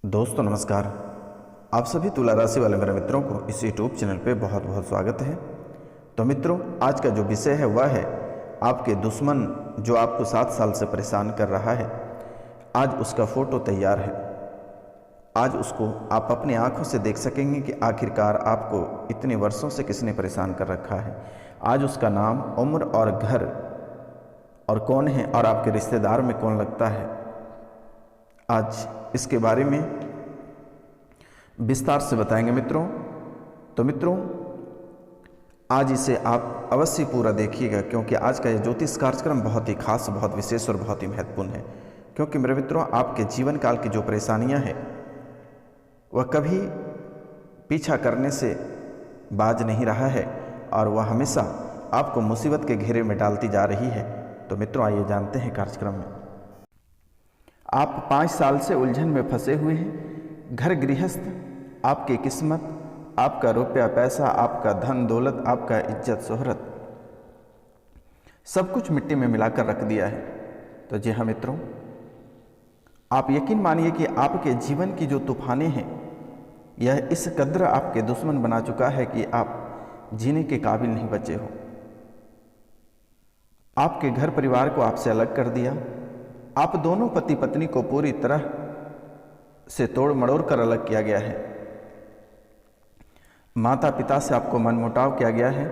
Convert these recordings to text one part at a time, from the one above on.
दोस्तों नमस्कार। आप सभी तुला राशि वाले मेरे मित्रों को इस यूट्यूब चैनल पे बहुत बहुत स्वागत है। तो मित्रों, आज का जो विषय है वह है आपके दुश्मन जो आपको 7 साल से परेशान कर रहा है। आज उसका फोटो तैयार है। आज उसको आप अपनी आंखों से देख सकेंगे कि आखिरकार आपको इतने वर्षों से किसने परेशान कर रखा है। आज उसका नाम, उम्र और घर और कौन है और आपके रिश्तेदार में कौन लगता है, आज इसके बारे में विस्तार से बताएंगे मित्रों। तो मित्रों, आज इसे आप अवश्य पूरा देखिएगा, क्योंकि आज का यह ज्योतिष कार्यक्रम बहुत ही खास, बहुत विशेष और बहुत ही महत्वपूर्ण है। क्योंकि मेरे मित्रों, आपके जीवन काल की जो परेशानियां हैं वह कभी पीछा करने से बाज नहीं रहा है और वह हमेशा आपको मुसीबत के घेरे में डालती जा रही है। तो मित्रों, आइए जानते हैं कार्यक्रम में। आप 5 साल से उलझन में फंसे हुए हैं। घर गृहस्थ, आपकी किस्मत, आपका रुपया पैसा, आपका धन दौलत, आपका इज्जत शोहरत, सब कुछ मिट्टी में मिलाकर रख दिया है। तो जी हाँ मित्रों, आप यकीन मानिए कि आपके जीवन की जो तूफानें हैं यह इस कदर आपके दुश्मन बना चुका है कि आप जीने के काबिल नहीं बचे हो। आपके घर परिवार को आपसे अलग कर दिया। आप दोनों पति पत्नी को पूरी तरह से तोड़ मड़ोड़ कर अलग किया गया है। माता पिता से आपको मनमुटाव किया गया है।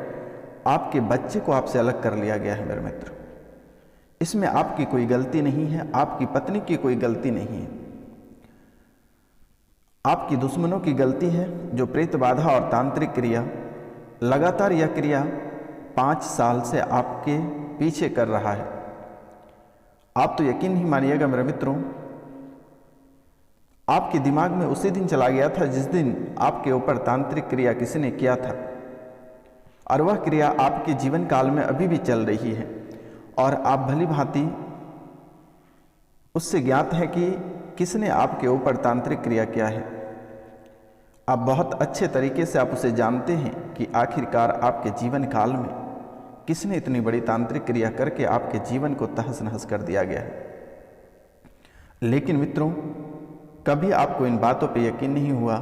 आपके बच्चे को आपसे अलग कर लिया गया है। मेरे मित्र, इसमें आपकी कोई गलती नहीं है, आपकी पत्नी की कोई गलती नहीं है। आपकी दुश्मनों की गलती है जो प्रेत बाधा और तांत्रिक क्रिया, लगातार यह क्रिया 5 साल से आपके पीछे कर रहा है। आप तो यकीन नहीं मानिएगा मेरे मित्रों, आपके दिमाग में उसी दिन चला गया था जिस दिन आपके ऊपर तांत्रिक क्रिया किसी ने किया था, और वह क्रिया आपके जीवन काल में अभी भी चल रही है। और आप भली भांति उससे ज्ञात है कि किसने आपके ऊपर तांत्रिक क्रिया किया है। आप बहुत अच्छे तरीके से आप उसे जानते हैं कि आखिरकार आपके जीवन काल में किसने इतनी बड़ी तांत्रिक क्रिया करके आपके जीवन को तहस नहस कर दिया गया है। लेकिन मित्रों, कभी आपको इन बातों पे यकीन नहीं हुआ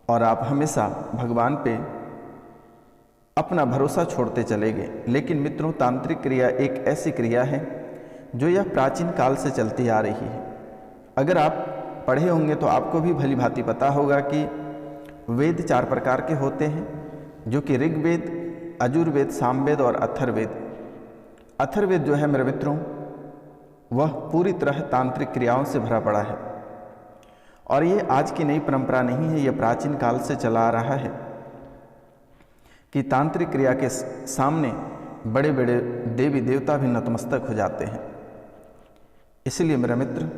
और आप हमेशा भगवान पे अपना भरोसा छोड़ते चले गए। लेकिन मित्रों, तांत्रिक क्रिया एक ऐसी क्रिया है जो यह प्राचीन काल से चलती आ रही है। अगर आप पढ़े होंगे तो आपको भी भली भांति पता होगा कि वेद 4 प्रकार के होते हैं, जो कि ऋग्वेद, यजुर्वेद, सामवेद और अथर्ववेद। अथर्ववेद जो है मेरे मित्रों, वह पूरी तरह तांत्रिक क्रियाओं से भरा पड़ा है। और ये आज की नई परंपरा नहीं है, यह प्राचीन काल से चला आ रहा है कि तांत्रिक क्रिया के सामने बड़े बड़े देवी देवता भी नतमस्तक हो जाते हैं। इसलिए मेरा मित्र,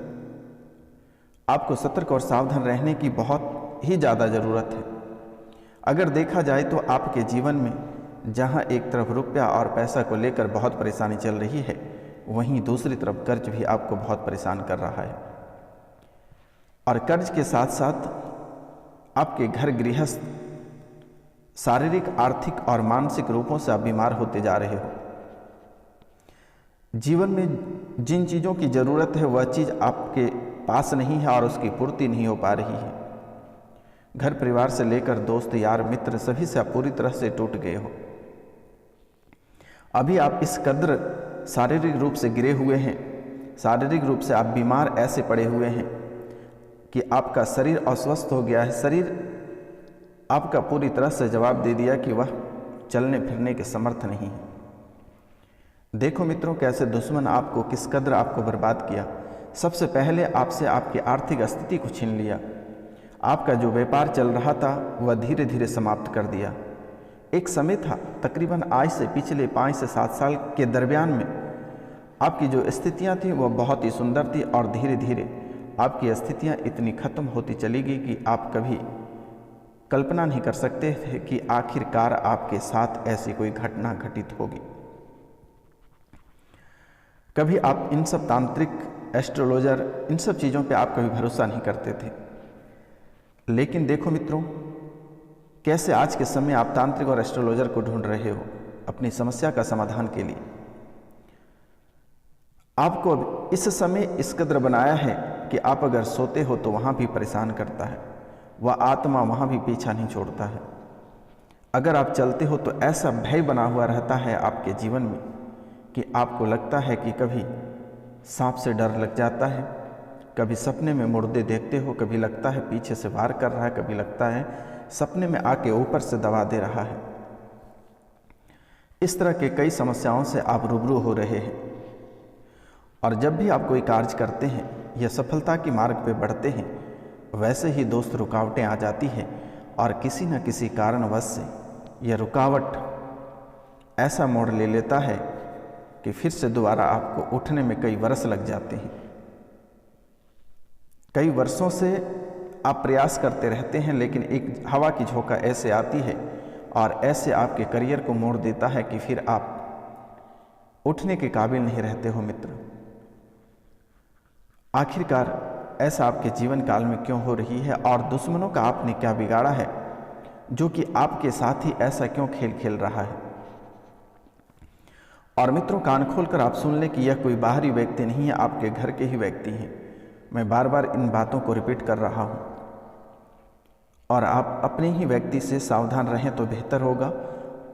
आपको सतर्क और सावधान रहने की बहुत ही ज़्यादा ज़रूरत है। अगर देखा जाए तो आपके जीवन में जहां एक तरफ रुपया और पैसा को लेकर बहुत परेशानी चल रही है, वहीं दूसरी तरफ कर्ज भी आपको बहुत परेशान कर रहा है। और कर्ज के साथ साथ आपके घर गृहस्थ शारीरिक, आर्थिक और मानसिक रूपों से आप बीमार होते जा रहे हो। जीवन में जिन चीज़ों की ज़रूरत है वह चीज़ आपके पास नहीं है और उसकी पूर्ति नहीं हो पा रही है। घर परिवार से लेकर दोस्त यार मित्र सभी से आप पूरी तरह से टूट गए हो। अभी आप इस कद्र शारीरिक रूप से गिरे हुए हैं, शारीरिक रूप से आप बीमार ऐसे पड़े हुए हैं कि आपका शरीर अस्वस्थ हो गया है। शरीर आपका पूरी तरह से जवाब दे दिया कि वह चलने फिरने के समर्थ नहीं है। देखो मित्रों, कैसे दुश्मन आपको किस कद्र आपको बर्बाद किया। सबसे पहले आपसे आपकी आर्थिक स्थिति को छीन लिया। आपका जो व्यापार चल रहा था वह धीरे धीरे समाप्त कर दिया। एक समय था, तकरीबन आज से पिछले 5 से 7 साल के दरमियान में आपकी जो स्थितियां थी वह बहुत ही सुंदर थी, और धीरे धीरे आपकी स्थितियां इतनी ख़त्म होती चली गई कि आप कभी कल्पना नहीं कर सकते थे कि आखिरकार आपके साथ ऐसी कोई घटना घटित होगी। कभी आप इन सब तांत्रिक, एस्ट्रोलॉजर, इन सब चीज़ों पे आप कभी भरोसा नहीं करते थे। लेकिन देखो मित्रों, कैसे आज के समय आप तांत्रिक और एस्ट्रोलॉजर को ढूंढ रहे हो अपनी समस्या का समाधान के लिए। आपको अब इस समय इस कदर बनाया है कि आप अगर सोते हो तो वहाँ भी परेशान करता है, वह आत्मा वहाँ भी पीछा नहीं छोड़ता है। अगर आप चलते हो तो ऐसा भय बना हुआ रहता है आपके जीवन में कि आपको लगता है कि कभी सांप से डर लग जाता है, कभी सपने में मुर्दे देखते हो, कभी लगता है पीछे से वार कर रहा है, कभी लगता है सपने में आके ऊपर से दबा दे रहा है। इस तरह के कई समस्याओं से आप रूबरू हो रहे हैं। और जब भी आप कोई कार्य करते हैं या सफलता के मार्ग पे बढ़ते हैं, वैसे ही दोस्त रुकावटें आ जाती है और किसी न किसी कारणवश से यह रुकावट ऐसा मोड़ ले लेता है कि फिर से दोबारा आपको उठने में कई वर्ष लग जाते हैं। कई वर्षों से आप प्रयास करते रहते हैं, लेकिन एक हवा की झोंका ऐसे आती है और ऐसे आपके करियर को मोड़ देता है कि फिर आप उठने के काबिल नहीं रहते हो मित्र। आखिरकार ऐसा आपके जीवन काल में क्यों हो रही है और दुश्मनों का आपने क्या बिगाड़ा है जो कि आपके साथ ही ऐसा क्यों खेल खेल रहा है। और मित्रों, कान खोलकर आप सुन लें कि यह कोई बाहरी व्यक्ति नहीं है, आपके घर के ही व्यक्ति हैं। मैं बार बार इन बातों को रिपीट कर रहा हूँ और आप अपने ही व्यक्ति से सावधान रहें तो बेहतर होगा।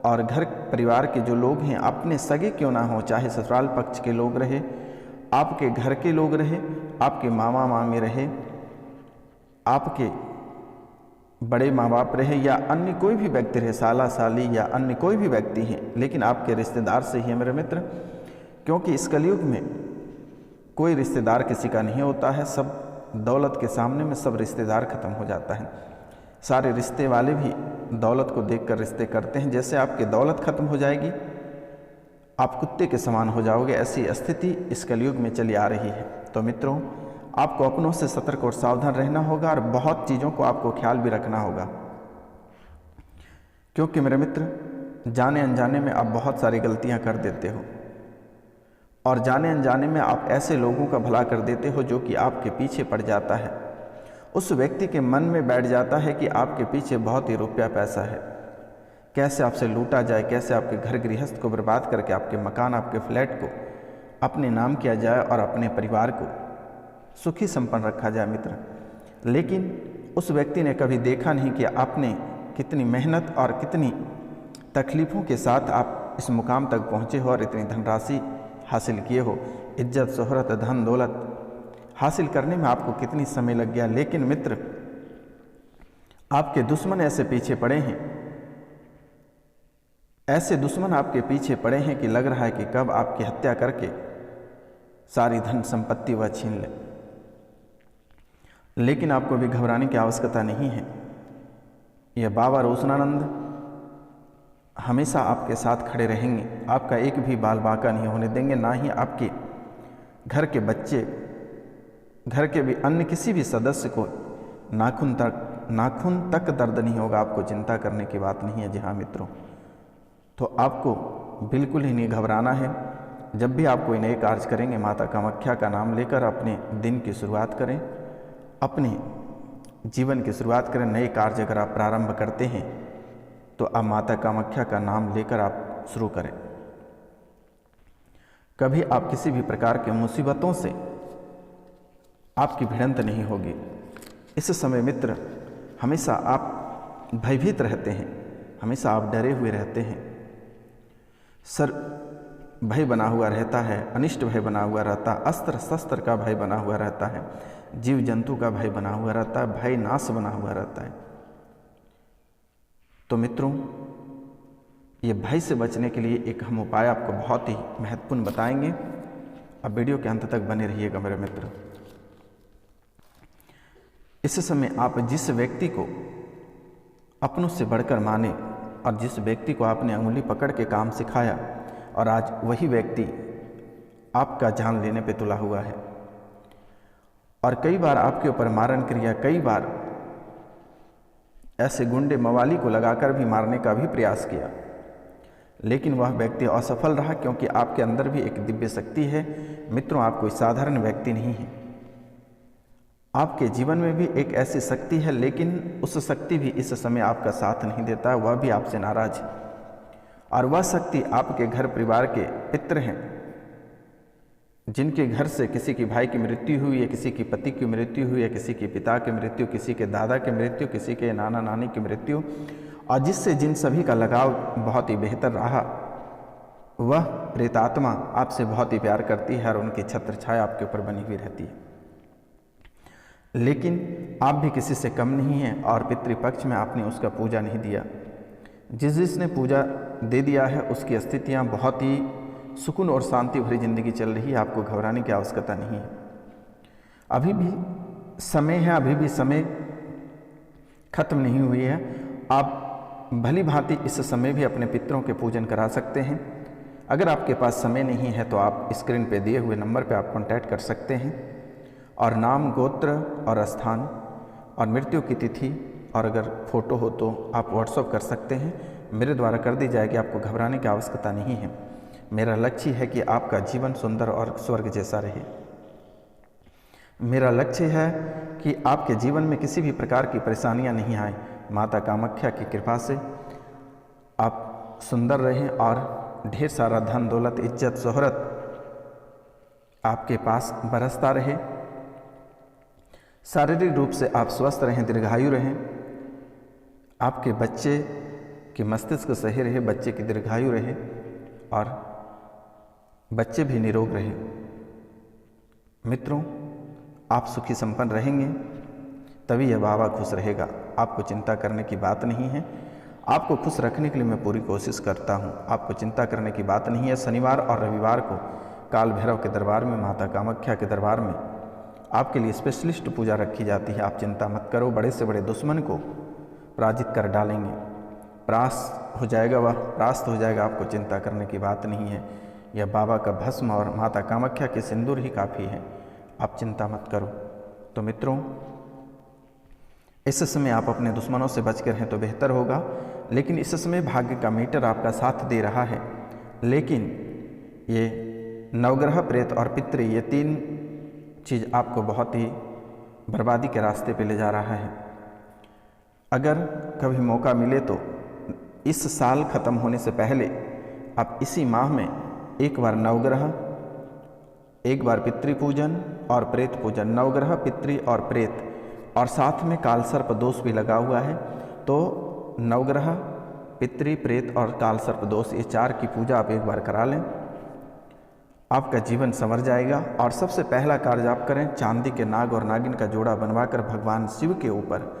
और घर परिवार के जो लोग हैं, अपने सगे क्यों ना हो, चाहे ससुराल पक्ष के लोग रहे, आपके घर के लोग रहे, आपके मामा मामी रहे, आपके बड़े माँ बाप रहे या अन्य कोई भी व्यक्ति रहे, साला साली या अन्य कोई भी व्यक्ति हैं, लेकिन आपके रिश्तेदार से ही है मेरे मित्र। क्योंकि इस कलयुग में कोई रिश्तेदार किसी का नहीं होता है। सब दौलत के सामने में सब रिश्तेदार खत्म हो जाता है। सारे रिश्ते वाले भी दौलत को देखकर रिश्ते करते हैं। जैसे आपकी दौलत खत्म हो जाएगी, आप कुत्ते के समान हो जाओगे, ऐसी स्थिति इस कलयुग में चली आ रही है। तो मित्रों, आपको अपनों से सतर्क और सावधान रहना होगा और बहुत चीज़ों को आपको ख्याल भी रखना होगा। क्योंकि मेरे मित्र, जाने अनजाने में आप बहुत सारी गलतियां कर देते हो और जाने अनजाने में आप ऐसे लोगों का भला कर देते हो जो कि आपके पीछे पड़ जाता है। उस व्यक्ति के मन में बैठ जाता है कि आपके पीछे बहुत ही रुपया पैसा है, कैसे आपसे लूटा जाए, कैसे आपके घर गृहस्थ को बर्बाद करके आपके मकान, आपके फ्लैट को अपने नाम किया जाए और अपने परिवार को सुखी संपन्न रखा जाए मित्र। लेकिन उस व्यक्ति ने कभी देखा नहीं कि आपने कितनी मेहनत और कितनी तकलीफ़ों के साथ आप इस मुकाम तक पहुँचे हो और इतनी धनराशि हासिल किए हो। इज्जत, शोहरत, धन दौलत हासिल करने में आपको कितनी समय लग गया। लेकिन मित्र, आपके दुश्मन ऐसे पीछे पड़े हैं, ऐसे दुश्मन आपके पीछे पड़े हैं कि लग रहा है कि कब आपकी हत्या करके सारी धन संपत्ति वह छीन ले। लेकिन आपको भी घबराने की आवश्यकता नहीं है। यह बाबा रोशनानंद हमेशा आपके साथ खड़े रहेंगे, आपका एक भी बाल बांका नहीं होने देंगे, ना ही आपके घर के बच्चे, घर के भी अन्य किसी भी सदस्य को नाखून तक दर्द नहीं होगा। आपको चिंता करने की बात नहीं है। जी हाँ मित्रों, तो आपको बिल्कुल ही नहीं घबराना है। जब भी आप कोई नए कार्य करेंगे, माता कामाख्या का नाम लेकर अपने दिन की शुरुआत करें, अपने जीवन की शुरुआत करें। नए कार्य अगर आप प्रारंभ करते हैं तो आप माता कामाख्या का नाम लेकर आप शुरू करें। कभी आप किसी भी प्रकार के मुसीबतों से आपकी भिड़ंत नहीं होगी। इस समय मित्र, हमेशा आप भयभीत रहते हैं, हमेशा आप डरे हुए रहते हैं। सर भय बना हुआ रहता है, अनिष्ट भय बना हुआ रहता है, अस्त्र शस्त्र का भय बना हुआ रहता है, जीव जंतु का भय बना हुआ रहता है, भय नाश बना हुआ रहता है। तो मित्रों, ये भय से बचने के लिए एक हम उपाय आपको बहुत ही महत्वपूर्ण बताएंगे। अब वीडियो के अंत तक बने रहिएगा मेरे मित्र। इस समय आप जिस व्यक्ति को अपनों से बढ़कर माने और जिस व्यक्ति को आपने उंगली पकड़ के काम सिखाया और आज वही व्यक्ति आपका जान लेने पे तुला हुआ है और कई बार आपके ऊपर मारण क्रिया, कई बार ऐसे गुंडे मवाली को लगाकर भी मारने का भी प्रयास किया, लेकिन वह व्यक्ति असफल रहा क्योंकि आपके अंदर भी एक दिव्य शक्ति है। मित्रों, आप कोई साधारण व्यक्ति नहीं है। आपके जीवन में भी एक ऐसी शक्ति है, लेकिन उस शक्ति भी इस समय आपका साथ नहीं देता है, वह भी आपसे नाराज है। और वह शक्ति आपके घर परिवार के पितृ हैं, जिनके घर से किसी की भाई की मृत्यु हुई या किसी की पति की मृत्यु हुई या किसी के पिता की मृत्यु, किसी के दादा की मृत्यु, किसी के नाना नानी की मृत्यु, और जिससे जिन सभी का लगाव बहुत ही बेहतर रहा, वह प्रेतात्मा आपसे बहुत ही प्यार करती है और उनकी छत्र छाया आपके ऊपर बनी हुई रहती है। लेकिन आप भी किसी से कम नहीं हैं और पितृपक्ष में आपने उसका पूजा नहीं दिया। जिसने पूजा दे दिया है उसकी स्थितियाँ बहुत ही सुकून और शांति भरी जिंदगी चल रही है, आपको घबराने की आवश्यकता नहीं है। अभी भी समय है, अभी भी समय खत्म नहीं हुई है। आप भली भांति इस समय भी अपने पितरों के पूजन करा सकते हैं। अगर आपके पास समय नहीं है तो आप स्क्रीन पे दिए हुए नंबर पे आप कांटेक्ट कर सकते हैं और नाम, गोत्र और स्थान और मृत्यु की तिथि और अगर फ़ोटो हो तो आप व्हाट्सअप कर सकते हैं, मेरे द्वारा कर दी जाएगी। आपको घबराने की आवश्यकता नहीं है। मेरा लक्ष्य है कि आपका जीवन सुंदर और स्वर्ग जैसा रहे। मेरा लक्ष्य है कि आपके जीवन में किसी भी प्रकार की परेशानियां नहीं आए। माता कामाख्या की कृपा से आप सुंदर रहें और ढेर सारा धन दौलत इज्जत शोहरत आपके पास बरसता रहे। शारीरिक रूप से आप स्वस्थ रहें, दीर्घायु रहें, आपके बच्चे के मस्तिष्क सही रहे, बच्चे की दीर्घायु रहे और बच्चे भी निरोग रहे। मित्रों, आप सुखी संपन्न रहेंगे तभी यह बाबा खुश रहेगा। आपको चिंता करने की बात नहीं है। आपको खुश रखने के लिए मैं पूरी कोशिश करता हूँ। आपको चिंता करने की बात नहीं है। शनिवार और रविवार को काल भैरव के दरबार में, माता कामाख्या के दरबार में आपके लिए स्पेशलिस्ट पूजा रखी जाती है। आप चिंता मत करो, बड़े से बड़े दुश्मन को पराजित कर डालेंगे, परास्त हो जाएगा, वह परास्त हो जाएगा। आपको चिंता करने की बात नहीं है। यह बाबा का भस्म और माता कामाख्या के सिंदूर ही काफ़ी है। आप चिंता मत करो। तो मित्रों, इस समय आप अपने दुश्मनों से बच कर रहें तो बेहतर होगा। लेकिन इस समय भाग्य का मीटर आपका साथ दे रहा है। लेकिन ये नवग्रह, प्रेत और पितृ, ये तीन चीज़ आपको बहुत ही बर्बादी के रास्ते पे ले जा रहा है। अगर कभी मौका मिले तो इस साल ख़त्म होने से पहले आप इसी माह में एक बार नवग्रह, एक बार पितृ पूजन और प्रेत पूजन, नवग्रह, पितृ और प्रेत, और साथ में काल सर्प दोष भी लगा हुआ है। तो नवग्रह, पितृ, प्रेत और काल सर्प दोष, ये चार की पूजा आप एक बार करा लें, आपका जीवन संवर जाएगा। और सबसे पहला कार्य आप करें, चांदी के नाग और नागिन का जोड़ा बनवाकर भगवान शिव के ऊपर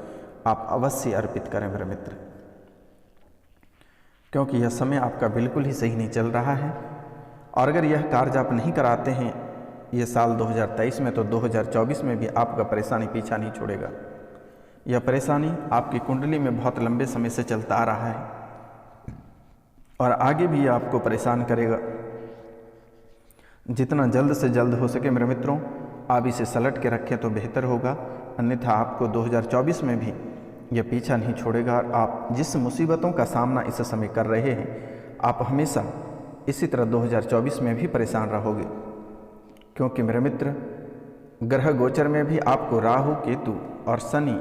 आप अवश्य अर्पित करें मेरे मित्र, क्योंकि यह समय आपका बिल्कुल ही सही नहीं चल रहा है। और अगर यह कार्य आप नहीं कराते हैं ये साल 2023 में, तो 2024 में भी आपका परेशानी पीछा नहीं छोड़ेगा। यह परेशानी आपकी कुंडली में बहुत लंबे समय से चलता आ रहा है और आगे भी यह आपको परेशान करेगा। जितना जल्द से जल्द हो सके मेरे मित्रों, आप इसे सलट के रखें तो बेहतर होगा, अन्यथा आपको 2024 में भी यह पीछा नहीं छोड़ेगा। आप जिस मुसीबतों का सामना इस समय कर रहे हैं, आप हमेशा इसी तरह 2024 में भी परेशान रहोगे। क्योंकि मेरे मित्र, ग्रह गोचर में भी आपको राहु, केतु और शनि,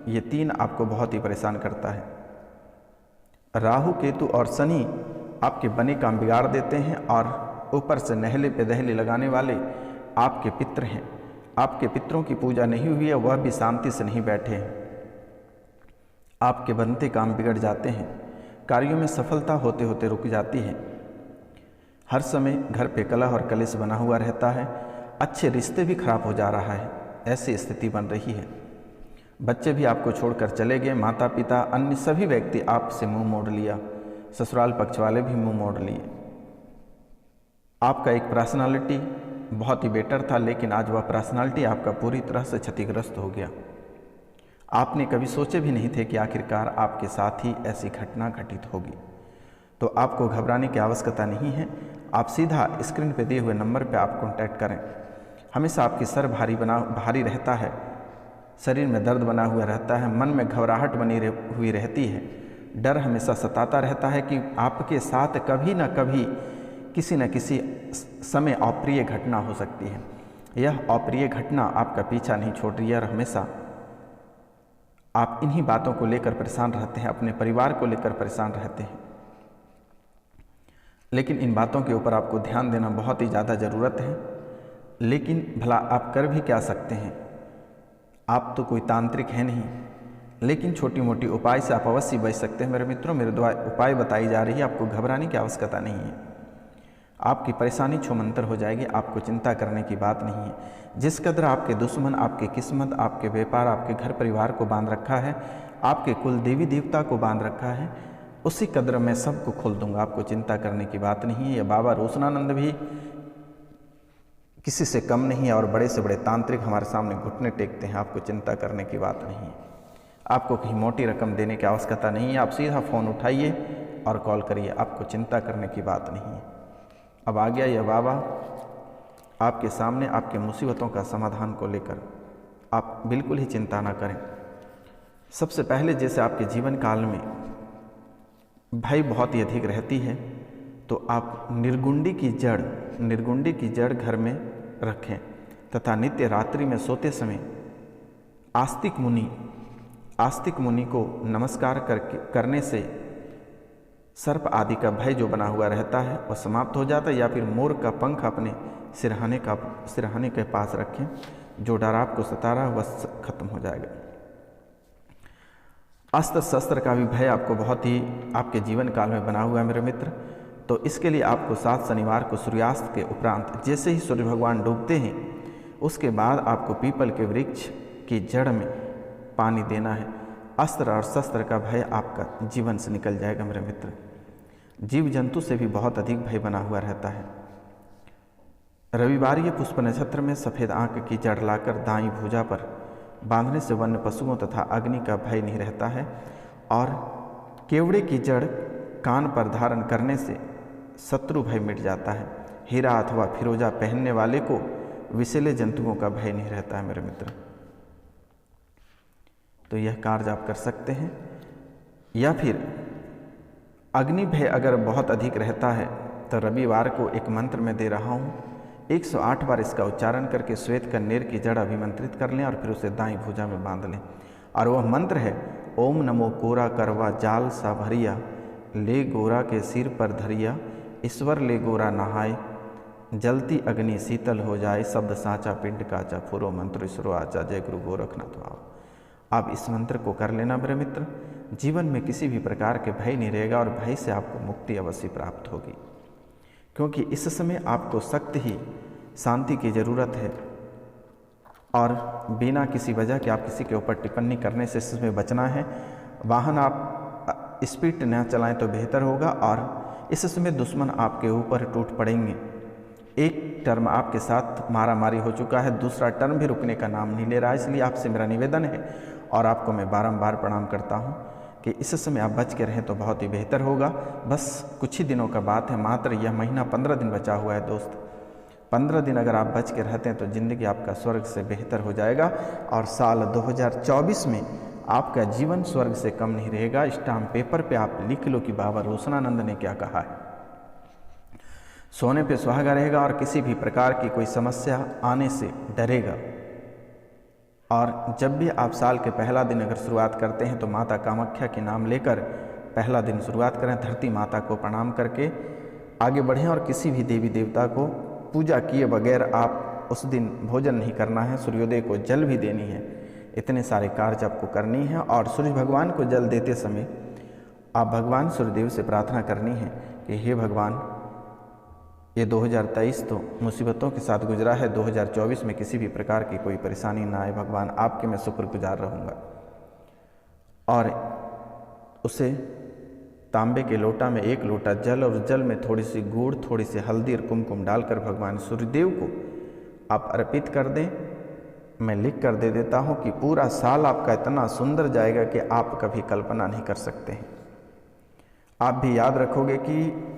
ये तीन आपको बहुत ही परेशान करता है। राहु, केतु और शनि आपके बने काम बिगाड़ देते हैं और ऊपर से नहले पे दहले लगाने वाले आपके पितृ हैं। आपके पितरों की पूजा नहीं हुई है, वह भी शांति से नहीं बैठे हैं। आपके बनते काम बिगड़ जाते हैं, कार्यों में सफलता होते होते रुक जाती है। हर समय घर पे कलह और कलेश बना हुआ रहता है। अच्छे रिश्ते भी खराब हो जा रहा है, ऐसी स्थिति बन रही है। बच्चे भी आपको छोड़कर चले गए, माता पिता, अन्य सभी व्यक्ति आपसे मुंह मोड़ लिया, ससुराल पक्ष वाले भी मुंह मोड़ लिए। आपका एक पर्सनालिटी बहुत ही बेटर था, लेकिन आज वह पर्सनालिटी आपका पूरी तरह से क्षतिग्रस्त हो गया। आपने कभी सोचे भी नहीं थे कि आखिरकार आपके साथ ही ऐसी घटना घटित होगी। तो आपको घबराने की आवश्यकता नहीं है। आप सीधा स्क्रीन पे दिए हुए नंबर पे आप कांटेक्ट करें। हमेशा आपकी सर भारी रहता है, शरीर में दर्द बना हुआ रहता है, मन में घबराहट बनी हुई रहती है, डर हमेशा सताता रहता है कि आपके साथ कभी न कभी किसी न किसी समय अप्रिय घटना हो सकती है। यह अप्रिय घटना आपका पीछा नहीं छोड़ रही है और हमेशा आप इन्हीं बातों को लेकर परेशान रहते हैं, अपने परिवार को लेकर परेशान रहते हैं। लेकिन इन बातों के ऊपर आपको ध्यान देना बहुत ही ज़्यादा ज़रूरत है। लेकिन भला आप कर भी क्या सकते हैं, आप तो कोई तांत्रिक है नहीं, लेकिन छोटी मोटी उपाय से आप अवश्य बच सकते हैं। मेरे मित्रों, मेरे द्वारा उपाय बताई जा रही है, आपको घबराने की आवश्यकता नहीं है। आपकी परेशानी छूमंतर हो जाएगी, आपको चिंता करने की बात नहीं है। जिस कदर आपके दुश्मन, आपकी किस्मत, आपके व्यापार, आपके घर परिवार को बांध रखा है, आपके कुल देवी देवता को बांध रखा है, उसी कदर मैं सबको खोल दूंगा, आपको चिंता करने की बात नहीं है। यह बाबा रोशनानंद भी किसी से कम नहीं है और बड़े से बड़े तांत्रिक हमारे सामने घुटने टेकते हैं, आपको चिंता करने की बात नहीं है। आपको कहीं मोटी रकम देने की आवश्यकता नहीं है, आप सीधा फ़ोन उठाइए और कॉल करिए, आपको चिंता करने की बात नहीं है। अब आ गया यह बाबा आपके सामने आपके मुसीबतों का समाधान को लेकर, आप बिल्कुल ही चिंता ना करें। सबसे पहले जैसे आपके जीवन काल में भय बहुत ही अधिक रहती है, तो आप निर्गुंडी की जड़ घर में रखें तथा नित्य रात्रि में सोते समय आस्तिक मुनि को नमस्कार करने से सर्प आदि का भय जो बना हुआ रहता है वह समाप्त हो जाता है। या फिर मोर का पंख अपने सिरहाने के पास रखें, जो डर आपको सता रहा है वह खत्म हो जाएगा। अस्त्र शस्त्र का भी भय आपको बहुत ही आपके जीवन काल में बना हुआ है मेरे मित्र, तो इसके लिए आपको 7 शनिवार को सूर्यास्त के उपरांत जैसे ही सूर्य भगवान डूबते हैं उसके बाद आपको पीपल के वृक्ष की जड़ में पानी देना है। अस्त्र और शस्त्र का भय आपका जीवन से निकल जाएगा मेरे मित्र। जीव जंतु से भी बहुत अधिक भय बना हुआ रहता है। रविवार ये पुष्प नक्षत्र में सफ़ेद आंख की जड़ लाकर दाईं भुजा पर बांधने से वन्य पशुओं तथा अग्नि का भय नहीं रहता है। और केवड़े की जड़ कान पर धारण करने से शत्रु भय मिट जाता है। हीरा अथवा फिरोजा पहनने वाले को विषैले जंतुओं का भय नहीं रहता है मेरे मित्र। तो यह कार्य आप कर सकते हैं। या फिर अग्नि भय अगर बहुत अधिक रहता है तो रविवार को एक मंत्र मैं दे रहा हूँ, 108 बार इसका उच्चारण करके श्वेत कन्नेर की जड़ अभिमंत्रित कर लें और फिर उसे दाईं भुजा में बांध लें। और वह मंत्र है, ओम नमो कोरा करवा जाल सा भरिया, ले गोरा के सिर पर धरिया, ईश्वर ले गोरा नहाय, जलती अग्नि शीतल हो जाए, शब्द साचा पिंड काचा, फुरो मंत्र ईश्वरो आचा, जय गुरु गोरखनाथ आओ। आप इस मंत्र को कर लेना मेरे मित्र, जीवन में किसी भी प्रकार के भय नहीं रहेगा और भय से आपको मुक्ति अवश्य प्राप्त होगी। क्योंकि इस समय आपको सख्त ही शांति की ज़रूरत है और बिना किसी वजह के आप किसी के ऊपर टिप्पणी करने से इसमें बचना है। वाहन आप स्पीड न चलाएं तो बेहतर होगा। और इस समय दुश्मन आपके ऊपर टूट पड़ेंगे। एक टर्म आपके साथ मारामारी हो चुका है, दूसरा टर्म भी रुकने का नाम नहीं ले रहा है। इसलिए आपसे मेरा निवेदन है और आपको मैं बारंबार प्रणाम करता हूँ कि इस समय आप बच के रहें तो बहुत ही बेहतर होगा। बस कुछ ही दिनों का बात है, मात्र यह महीना 15 दिन बचा हुआ है दोस्त। 15 दिन अगर आप बच के रहते हैं तो ज़िंदगी आपका स्वर्ग से बेहतर हो जाएगा और साल 2024 में आपका जीवन स्वर्ग से कम नहीं रहेगा। स्टाम्प पेपर पे आप लिख लो कि बाबा रोशनानंद ने क्या कहा है। सोने पे सुहागा रहेगा और किसी भी प्रकार की कोई समस्या आने से डरेगा। और जब भी आप साल के पहला दिन अगर शुरुआत करते हैं तो माता कामाख्या के नाम लेकर पहला दिन शुरुआत करें। धरती माता को प्रणाम करके आगे बढ़ें और किसी भी देवी देवता को पूजा किए बगैर आप उस दिन भोजन नहीं करना है। सूर्योदय को जल भी देनी है। इतने सारे कार्य आपको करनी है। और सूर्य भगवान को जल देते समय आप भगवान सूर्यदेव से प्रार्थना करनी है कि हे भगवान, ये 2023 तो मुसीबतों के साथ गुजरा है, 2024 में किसी भी प्रकार की कोई परेशानी ना आए। भगवान आपके मैं शुक्रगुजार रहूँगा। और उसे तांबे के लोटा में 1 लोटा जल और जल में थोड़ी सी गुड़, थोड़ी सी हल्दी और कुमकुम डालकर भगवान सूर्यदेव को आप अर्पित कर दें। मैं लिख कर दे देता हूँ कि पूरा साल आपका इतना सुंदर जाएगा कि आप कभी कल्पना नहीं कर सकते हैं। आप भी याद रखोगे कि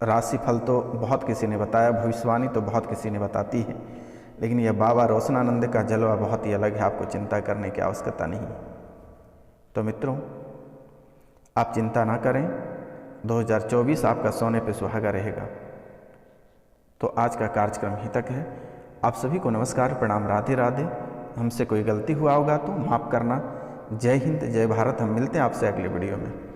राशिफल तो बहुत किसी ने बताया, भविष्यवाणी तो बहुत किसी ने बताती है, लेकिन यह बाबा रोशनानंद का जलवा बहुत ही अलग है। आपको चिंता करने की आवश्यकता नहीं है। तो मित्रों, आप चिंता ना करें, 2024 आपका सोने पे सुहागा रहेगा। तो आज का कार्यक्रम यहीं तक है। आप सभी को नमस्कार, प्रणाम, राधे राधे। हमसे कोई गलती हुआ होगा तो माफ़ करना। जय हिंद, जय भारत। हम मिलते हैं आपसे अगले वीडियो में।